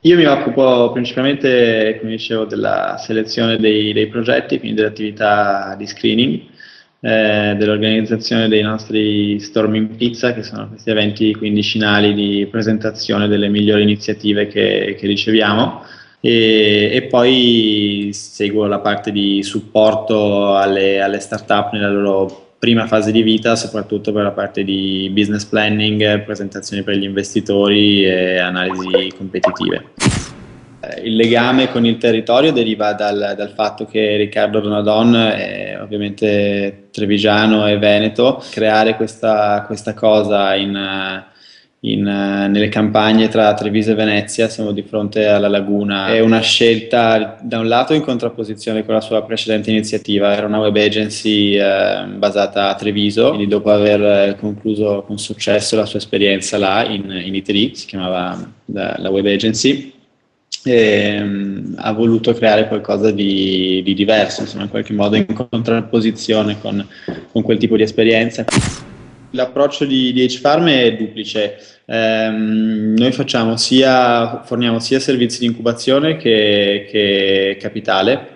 Io mi occupo principalmente, come dicevo, della selezione dei progetti, quindi dell'attività di screening, dell'organizzazione dei nostri Storming Pizza, che sono questi eventi quindicinali di presentazione delle migliori iniziative che riceviamo. E poi seguo la parte di supporto alle startup nella loro prima fase di vita, soprattutto per la parte di business planning, presentazioni per gli investitori e analisi competitive. Il legame con il territorio deriva dal fatto che Riccardo Donadon è ovviamente trevigiano e veneto. Creare questa cosa nelle campagne tra Treviso e Venezia, siamo di fronte alla laguna, è una scelta da un lato in contrapposizione con la sua precedente iniziativa. Era una web agency basata a Treviso, quindi dopo aver concluso con successo la sua esperienza là in Italy, si chiamava la web agency, ha voluto creare qualcosa di diverso, insomma, in qualche modo in contrapposizione con quel tipo di esperienza. L'approccio di H-Farm è duplice. Noi forniamo sia servizi di incubazione che capitale,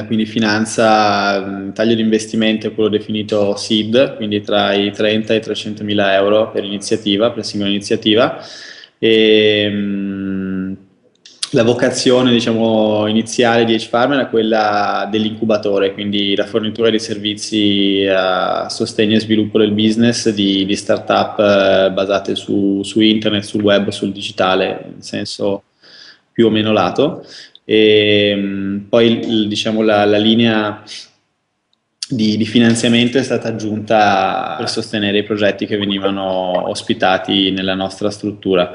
quindi finanza, taglio di investimento è quello definito seed, quindi tra i 30 e i 300 mila euro per iniziativa, per singola iniziativa. La vocazione, diciamo, iniziale di H-Farm era quella dell'incubatore, quindi la fornitura di servizi a sostegno e sviluppo del business di start-up basate su internet, sul web, sul digitale, in senso più o meno lato. Poi diciamo, la linea di finanziamento è stata aggiunta per sostenere i progetti che venivano ospitati nella nostra struttura.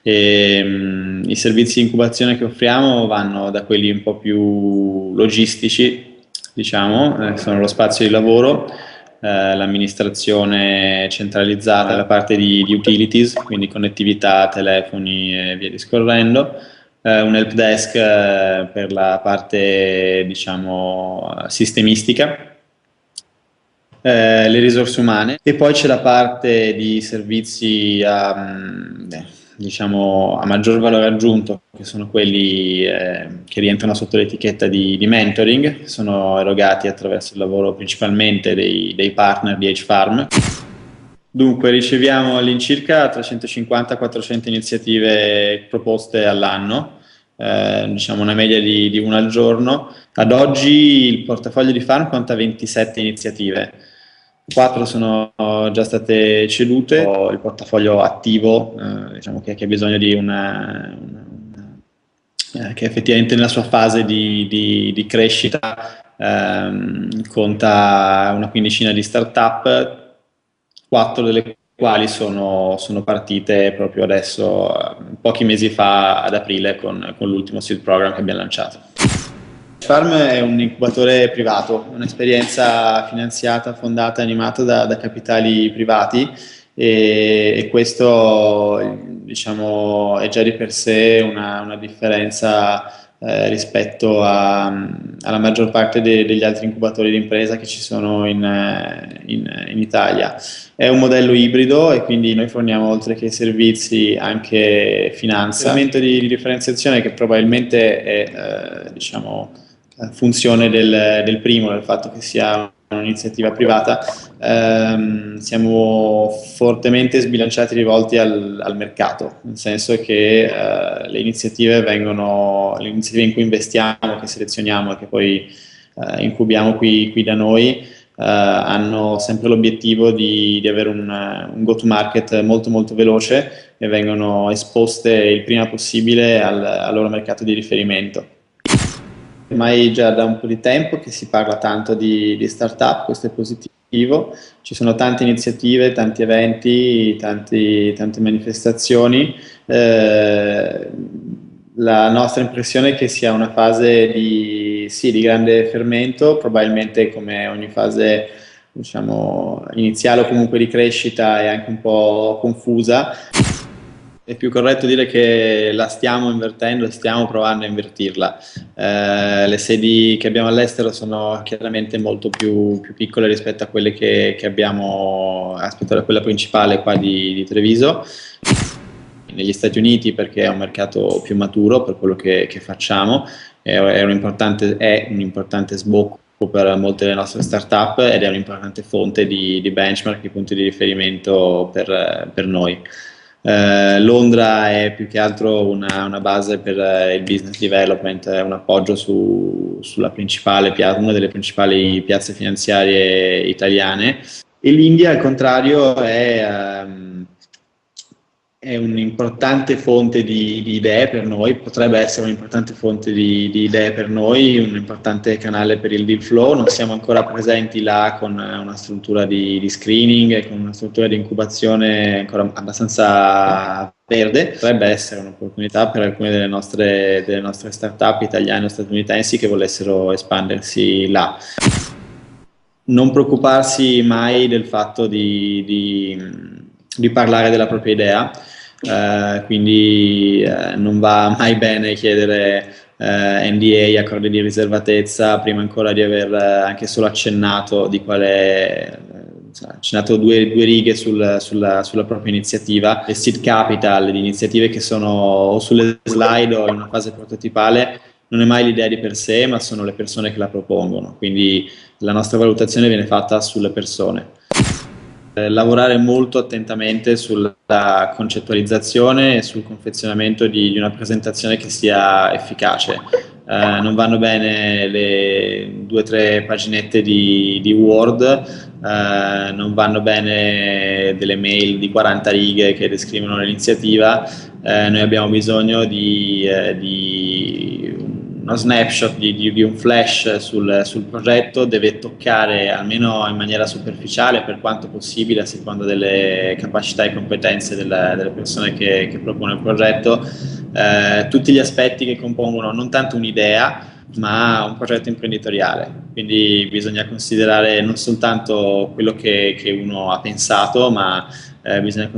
I servizi di incubazione che offriamo vanno da quelli un po' più logistici, diciamo, sono lo spazio di lavoro, l'amministrazione centralizzata, la parte di utilities, quindi connettività, telefoni e via discorrendo, un help desk per la parte, diciamo, sistemistica, le risorse umane, e poi c'è la parte di servizi diciamo, a maggior valore aggiunto, che sono quelli che rientrano sotto l'etichetta di mentoring, che sono erogati attraverso il lavoro principalmente dei partner di H-Farm. Dunque riceviamo all'incirca 350-400 iniziative proposte all'anno, diciamo una media di una al giorno. Ad oggi il portafoglio di Farm conta 27 iniziative. 4 sono già state cedute, il portafoglio attivo, diciamo che ha bisogno di che effettivamente nella sua fase di crescita conta una quindicina di start-up, 4 delle quali sono partite proprio adesso, pochi mesi fa, ad aprile, con l'ultimo seed program che abbiamo lanciato. Farm è un incubatore privato, un'esperienza finanziata, fondata e animata da capitali privati, e questo, diciamo, è già di per sé una differenza rispetto alla maggior parte degli altri incubatori di impresa che ci sono in Italia. È un modello ibrido e quindi noi forniamo, oltre che servizi, anche finanza. L'elemento di differenziazione che probabilmente è diciamo, funzione del primo, del fatto che sia un'iniziativa privata. Siamo fortemente sbilanciati, rivolti al mercato, nel senso che le iniziative in cui investiamo, che selezioniamo e che poi incubiamo qui da noi, hanno sempre l'obiettivo di avere un go-to-market molto molto veloce, e vengono esposte il prima possibile al loro mercato di riferimento. Ormai già da un po' di tempo che si parla tanto di startup, questo è positivo, ci sono tante iniziative, tanti eventi, tante manifestazioni. La nostra impressione è che sia una fase di grande fermento, probabilmente come ogni fase, diciamo, iniziale o comunque di crescita, è anche un po' confusa. È più corretto dire che la stiamo invertendo, stiamo provando a invertirla. Le sedi che abbiamo all'estero sono chiaramente molto più piccole rispetto a quelle che abbiamo, rispetto a quella principale qua di Treviso. negli Stati Uniti perché è un mercato più maturo per quello che facciamo, è un importante sbocco per molte delle nostre startup ed è un'importante fonte di benchmark, di punti di riferimento per noi. Londra è più che altro una base per il business development, è un appoggio sulla una delle principali piazze finanziarie italiane, e l'India al contrario è un'importante fonte di idee per noi, potrebbe essere un'importante fonte di idee per noi, un importante canale per il deal flow. Non siamo ancora presenti là con una struttura di screening e con una struttura di incubazione ancora abbastanza verde. Potrebbe essere un'opportunità per alcune delle nostre startup italiane o statunitensi che volessero espandersi là. Non preoccuparsi mai del fatto di parlare della propria idea, quindi non va mai bene chiedere NDA, accordi di riservatezza, prima ancora di aver anche solo accennato accennato due righe sulla propria iniziativa. Le seed capital, le iniziative che sono o sulle slide o in una fase prototipale, non è mai l'idea di per sé, ma sono le persone che la propongono, quindi la nostra valutazione viene fatta sulle persone. Lavorare molto attentamente sulla concettualizzazione e sul confezionamento di una presentazione che sia efficace. Non vanno bene le 2 o 3 paginette di Word, non vanno bene delle mail di 40 righe che descrivono l'iniziativa. Noi abbiamo bisogno di uno snapshot, di un flash sul progetto, deve toccare almeno in maniera superficiale, per quanto possibile, a seconda delle capacità e competenze delle persone che propone il progetto, tutti gli aspetti che compongono non tanto un'idea, ma un progetto imprenditoriale. Quindi bisogna considerare non soltanto quello che uno ha pensato, ma bisogna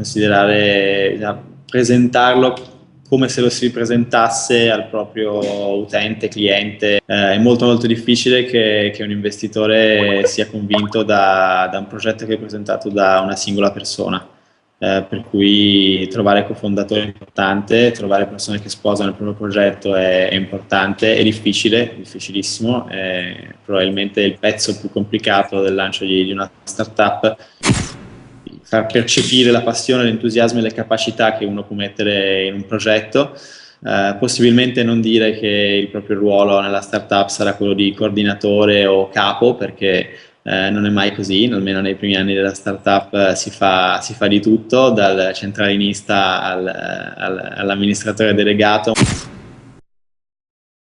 presentarlo come se lo si presentasse al proprio utente, cliente. È molto molto difficile che un investitore sia convinto da un progetto che è presentato da una singola persona. Per cui trovare cofondatori è importante, trovare persone che sposano il proprio progetto è importante, è difficile, difficilissimo, è probabilmente il pezzo più complicato del lancio di una startup. Far percepire la passione, l'entusiasmo e le capacità che uno può mettere in un progetto, possibilmente non dire che il proprio ruolo nella startup sarà quello di coordinatore o capo, perché non è mai così, almeno nei primi anni della startup si fa di tutto, dal centralinista all'amministratore delegato.